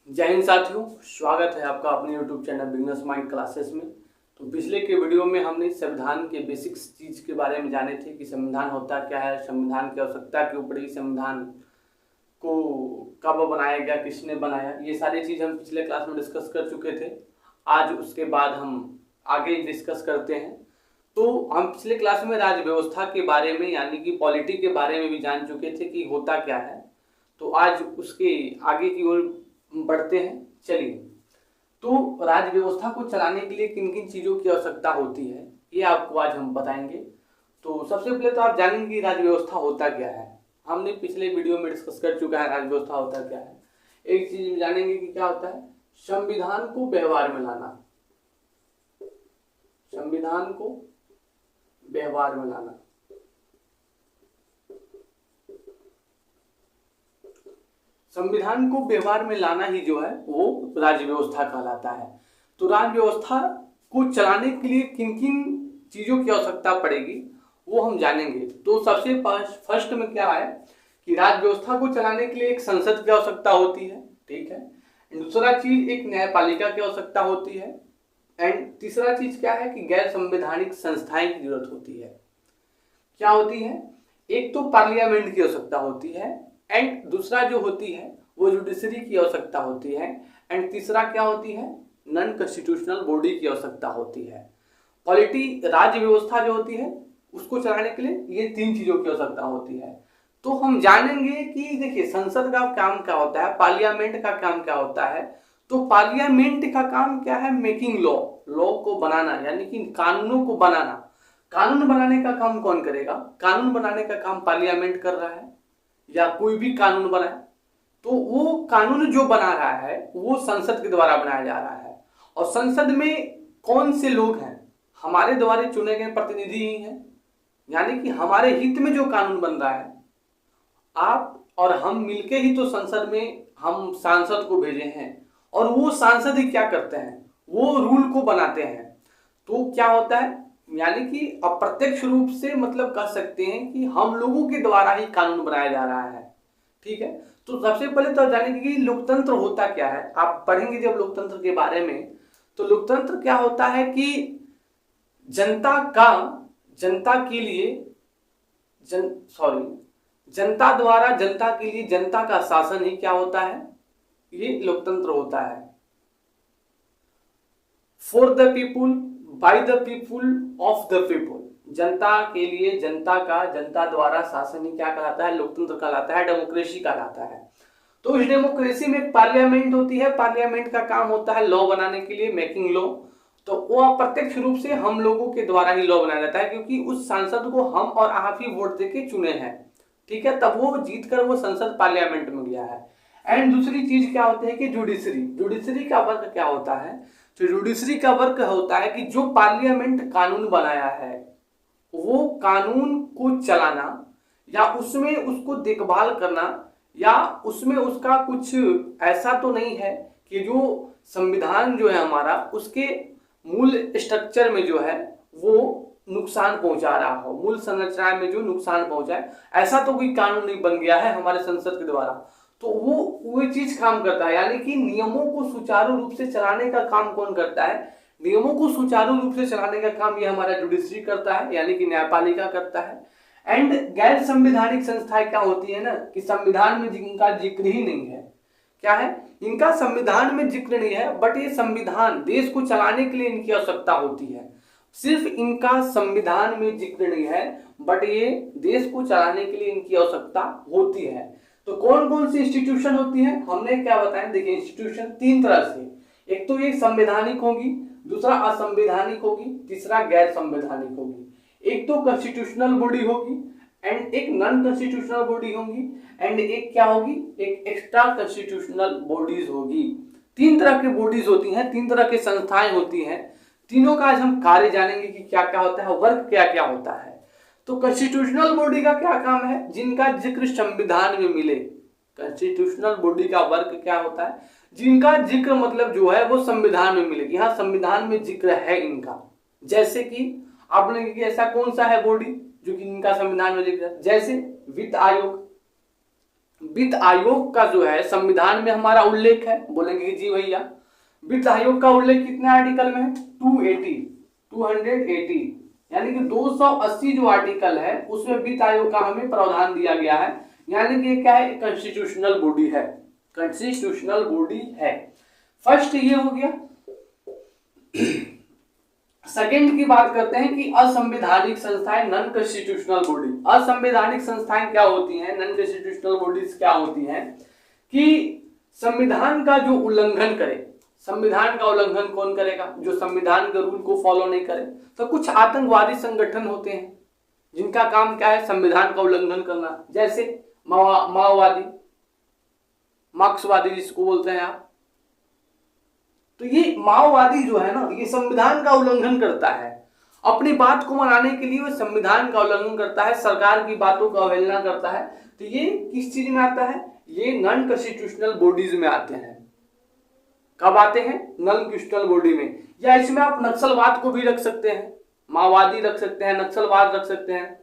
जय हिंद साथियों, स्वागत है आपका अपने YouTube channel beginners mind classes में। तो पिछले के वीडियो में हमने संविधान के बेसिक्स चीज़ के बारे में जाने थे कि संविधान होता क्या है, संविधान की आवश्यकता क्यों पड़ी, संविधान को कब बनाया गया, किसने बनाया, ये सारी चीज़ हम पिछले क्लास में डिस्कस कर चुके थे। आज उसके बाद हम आगे डिस्कस करते हैं। तो हम पिछले क्लास में राज्य व्यवस्था के बारे में यानी कि पॉलिटी के बारे में भी जान चुके थे कि होता क्या है। तो आज उसके आगे की ओर बढ़ते हैं। चलिए, तो राज्य व्यवस्था को चलाने के लिए किन किन चीज़ों की आवश्यकता होती है ये आपको आज हम बताएंगे। तो सबसे पहले तो आप जानेंगे कि राज्य व्यवस्था होता क्या है। हमने पिछले वीडियो में डिस्कस कर चुका है राज्य व्यवस्था होता क्या है। एक चीज जानेंगे कि क्या होता है, संविधान को व्यवहार में लाना। संविधान को व्यवहार में लाना। संविधान को व्यवहार में लाना ही जो है वो राज्य व्यवस्था कहलाता है। तो राज्य व्यवस्था को चलाने के लिए किन किन चीजों की आवश्यकता पड़ेगी वो हम जानेंगे। तो सबसे फर्स्ट में क्या है कि राज्य व्यवस्था को चलाने के लिए एक संसद की आवश्यकता होती है, ठीक है। दूसरा चीज एक न्यायपालिका की आवश्यकता होती है। एंड तीसरा चीज क्या है कि गैर संवैधानिक संस्थाएं की जरूरत होती है। क्या होती है, एक तो पार्लियामेंट की आवश्यकता होती है, एंड दूसरा जो होती है वो जुडिशरी की आवश्यकता होती है, एंड तीसरा क्या होती है, नॉन कॉन्स्टिट्यूशनल बॉडी की आवश्यकता होती है। पॉलिटी राज्य व्यवस्था जो होती है उसको चलाने के लिए ये तीन चीजों की आवश्यकता होती है। तो हम जानेंगे कि देखिए संसद का काम क्या होता है, पार्लियामेंट का काम क्या होता है। तो पार्लियामेंट का काम क्या है, मेकिंग लॉ, लॉ को बनाना यानी कि कानूनों को बनाना। कानून बनाने का काम कौन करेगा, कानून बनाने का काम पार्लियामेंट कर रहा है या कोई भी कानून बनाए तो वो कानून जो बना रहा है वो संसद के द्वारा बनाया जा रहा है। और संसद में कौन से लोग हैं, हमारे द्वारा चुने गए प्रतिनिधि ही हैं, यानी कि हमारे हित में जो कानून बन रहा है आप और हम मिलके ही तो संसद में हम सांसद को भेजे हैं और वो सांसद ही क्या करते हैं, वो रूल को बनाते हैं। तो क्या होता है, यानी कि अप्रत्यक्ष रूप से मतलब कह सकते हैं कि हम लोगों के द्वारा ही कानून बनाया जा रहा है, ठीक है। तो सबसे पहले तो जानेंगे कि लोकतंत्र होता क्या है। आप पढ़ेंगे जब लोकतंत्र के बारे में तो लोकतंत्र क्या होता है कि जनता के लिए जनता द्वारा जनता के लिए जनता का शासन ही क्या होता है, ये लोकतंत्र होता है। For the people, by the people, of the people, जनता के लिए जनता का जनता द्वारा शासन ही क्या कहलाता है, लोकतंत्र कहलाता है, डेमोक्रेसी कहलाता है। तो इस डेमोक्रेसी में एक पार्लियामेंट होती है, पार्लियामेंट का काम होता है लॉ बनाने के लिए, मेकिंग लॉ। तो वो अप्रत्यक्ष रूप से हम लोगों के द्वारा ही लॉ बनाया जाता है क्योंकि उस सांसद को हम और आप ही वोट देके चुने हैं, ठीक है। तब वो जीत कर वो संसद पार्लियामेंट में गया है। एंड दूसरी चीज क्या होती है कि जुडिशरी, जुडिशरी का वर्क क्या होता है, तो जुडिशरी का वर्क होता है कि जो पार्लियामेंट कानून बनाया है वो कानून को चलाना या उसमें उसको देखभाल करना, या उसमें उसका कुछ ऐसा तो नहीं है कि जो संविधान जो है हमारा उसके मूल स्ट्रक्चर में जो है वो नुकसान पहुंचा रहा हो, मूल संरचना में जो नुकसान पहुंचाए, ऐसा तो कोई कानून नहीं बन गया है हमारे संसद के द्वारा। तो वो चीज काम करता है, यानी कि नियमों को सुचारू रूप से चलाने का काम कौन करता है, नियमों को सुचारू रूप से चलाने का काम ये हमारा जुडिशरी करता है, यानी कि न्यायपालिका करता है। एंड गैर संवैधानिक संस्थाएं क्या होती है ना कि संविधान में जिनका जिक्र ही नहीं है, क्या है, इनका संविधान में जिक्र नहीं है, बट ये संविधान देश को चलाने के लिए इनकी आवश्यकता होती है। सिर्फ इनका संविधान में जिक्र नहीं है बट ये देश को चलाने के लिए इनकी आवश्यकता होती है। तो कौन कौन सी इंस्टीट्यूशन होती है, हमने क्या बताया, देखिए इंस्टीट्यूशन तीन तरह से, एक तो ये संवैधानिक होगी, दूसरा असंवैधानिक होगी, तीसरा गैर संवैधानिक होगी। एक तो कॉन्स्टिट्यूशनल बॉडी होगी एंड एक नॉन कॉन्स्टिट्यूशनल बॉडी होगी, एंड एक क्या होगी, एक एक्स्ट्रा कॉन्स्टिट्यूशनल बॉडीज होगी। तीन तरह की बॉडीज होती हैं, तीन तरह की संस्थाएं होती हैं। तीनों का आज हम कार्य जानेंगे कि क्या क्या होता है, वर्क क्या क्या होता है। तो कॉन्स्टिट्यूशनल बॉडी का क्या काम है, जिनका जिक्र संविधान में मिले। कॉन्स्टिट्यूशनल बॉडी का वर्क क्या होता है, जिनका जिक्र मतलब जो है वो संविधान में मिले, यहाँ संविधान में जिक्र है इनका। जैसे कि आपने कि ऐसा कौन सा है बॉडी जो कि इनका संविधान में जिक्र है, जैसे वित्त आयोग, वित्त आयोग का जो है संविधान में हमारा उल्लेख है। बोलेंगे कि जी भैया वित्त आयोग का उल्लेख कितने आर्टिकल में है? 280 यानी कि 280 जो आर्टिकल है उसमें वित्त आयोग का हमें प्रावधान दिया गया है। यानी कि क्या है? कॉन्स्टिट्यूशनल बॉडी है, कॉन्स्टिट्यूशनल बॉडी है। फर्स्ट ये हो गया। सेकेंड की बात करते हैं कि असंवैधानिक संस्थाएं, नॉन कॉन्स्टिट्यूशनल बॉडी। असंवैधानिक संस्थाएं क्या होती हैं, नॉन कॉन्स्टिट्यूशनल बॉडीज क्या होती हैं कि संविधान का जो उल्लंघन करे। संविधान का उल्लंघन कौन करेगा? जो संविधान के रूल को फॉलो नहीं करे। तो कुछ आतंकवादी संगठन होते हैं जिनका काम क्या है? संविधान का उल्लंघन करना, जैसे माओवादी, मार्क्सवादी जिसको बोलते हैं आप। तो ये माओवादी जो है ना, ये संविधान का उल्लंघन करता है। अपनी बात को मनाने के लिए वो संविधान का उल्लंघन करता है, सरकार की बातों का अवहेलना करता है। तो ये किस चीज में आता है? ये नॉन कॉन्स्टिट्यूशनल बॉडीज में आते हैं। कब आते हैं? नॉन कॉन्स्टिट्यूशनल बॉडी में। या इसमें आप नक्सलवाद को भी रख सकते हैं, माओवादी रख सकते हैं, नक्सलवाद रख सकते हैं।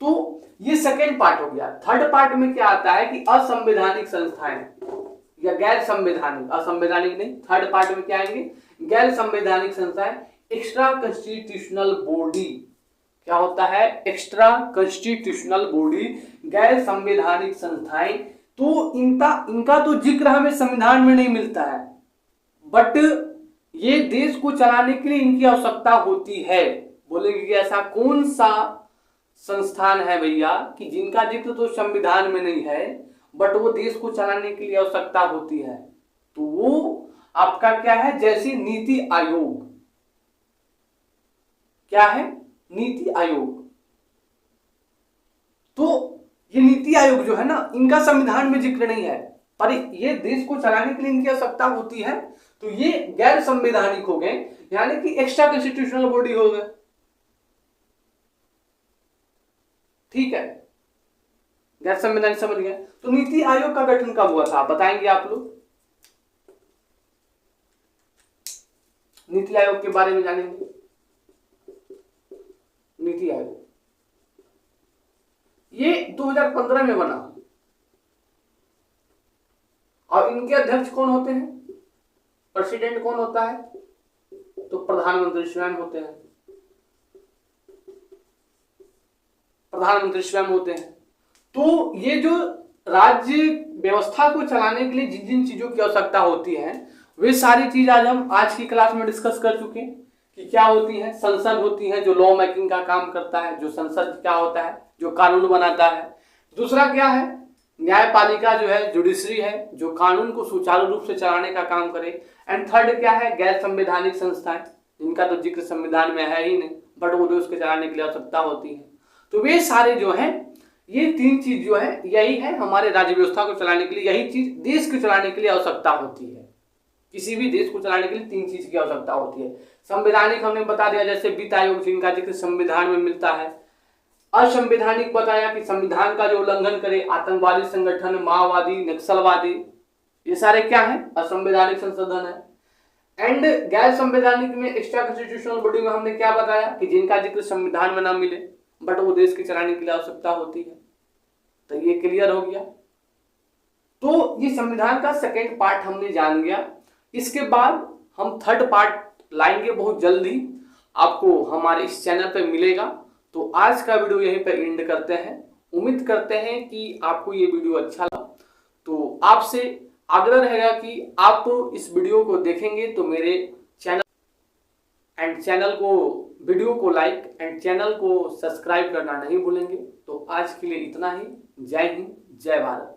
तो ये सेकेंड पार्ट हो गया। थर्ड पार्ट में क्या आता है कि असंवैधानिक संस्थाएं या गैर संवैधानिक, असंवैधानिक नहीं, थर्ड पार्ट में क्या आएंगे? गैर संवैधानिक संस्थाएं, एक्स्ट्रा कॉन्स्टिट्यूशनल बॉडी। क्या होता है? एक्स्ट्रा कॉन्स्टिट्यूशनल बॉडी, गैर संवैधानिक संस्थाएं। तो इनका तो जिक्र हमें संविधान में नहीं मिलता है, बट ये देश को चलाने के लिए इनकी आवश्यकता होती है। बोलेंगे कि ऐसा कौन सा संस्थान है भैया कि जिनका जिक्र तो संविधान में नहीं है बट वो देश को चलाने के लिए आवश्यकता होती है? तो वो आपका क्या है? जैसे नीति आयोग। क्या है? नीति आयोग। तो ये नीति आयोग जो है ना, इनका संविधान में जिक्र नहीं है, पर ये देश को चलाने के लिए इनकी आवश्यकता होती है। तो ये गैर संवैधानिक हो गए, यानी कि एक्स्ट्रा कॉन्स्टिट्यूशनल बॉडी हो गए। ठीक है, गैर संवैधानिक समझ गए। तो नीति आयोग का गठन कब हुआ था बताएंगे आप लोग? नीति आयोग के बारे में जानेंगे। नीति आयोग ये 2015 में बना और इनके अध्यक्ष कौन होते हैं? प्रेसिडेंट कौन होता है? तो प्रधानमंत्री स्वयं होते हैं। प्रधानमंत्री स्वयं होते हैं। तो ये जो राज्य व्यवस्था को चलाने के लिए जिन जिन चीजों की आवश्यकता होती है वे सारी चीज हम आज की क्लास में डिस्कस कर चुके हैं कि क्या होती है। संसद होती है जो लॉ मेकिंग का काम करता है, जो संसद क्या होता है? जो कानून बनाता है। दूसरा क्या है? न्यायपालिका जो है, जुडिशरी है, जो कानून को सुचारू रूप से चलाने का काम करे। एंड थर्ड क्या है? गैर संवैधानिक संस्थाएं, जिनका तो जिक्र संविधान में है ही नहीं बट वो देश को चलाने के लिए आवश्यकता होती है। तो वे सारे जो हैं, ये तीन चीज जो है यही है हमारे राज्य व्यवस्था को चलाने के लिए, यही चीज देश को चलाने के लिए आवश्यकता होती है। किसी भी देश को चलाने के लिए तीन चीज की आवश्यकता होती है। संवैधानिक हमने बता दिया, जैसे वित्त आयोग जिनका जिक्र संविधान में मिलता है। असंवैधानिक बताया कि संविधान का जो उल्लंघन करे, आतंकवादी संगठन, माओवादी, नक्सलवादी, ये सारे क्या है? असंवैधानिक संशोधन है। एंड गैर संवैधानिक में एक्स्ट्रा कॉन्स्टिट्यूशनल बॉडी में हमने क्या बताया कि जिनका जिक्र संविधान में ना मिले बट वो देश के चलाने के लिए आवश्यकता होती है। तो ये क्लियर हो गया। तो ये संविधान का सेकेंड पार्ट हमने जान गया। इसके बाद हम थर्ड पार्ट लाएंगे बहुत जल्दी, आपको हमारे इस चैनल पे मिलेगा। तो आज का वीडियो यहीं पे एंड करते हैं। उम्मीद करते हैं कि आपको ये वीडियो अच्छा लगा। तो आपसे आग्रह रहेगा कि आप इस वीडियो को देखेंगे तो मेरे चैनल को, वीडियो को लाइक एंड चैनल को सब्सक्राइब करना नहीं भूलेंगे। तो आज के लिए इतना ही। जय हिंद, जय भारत।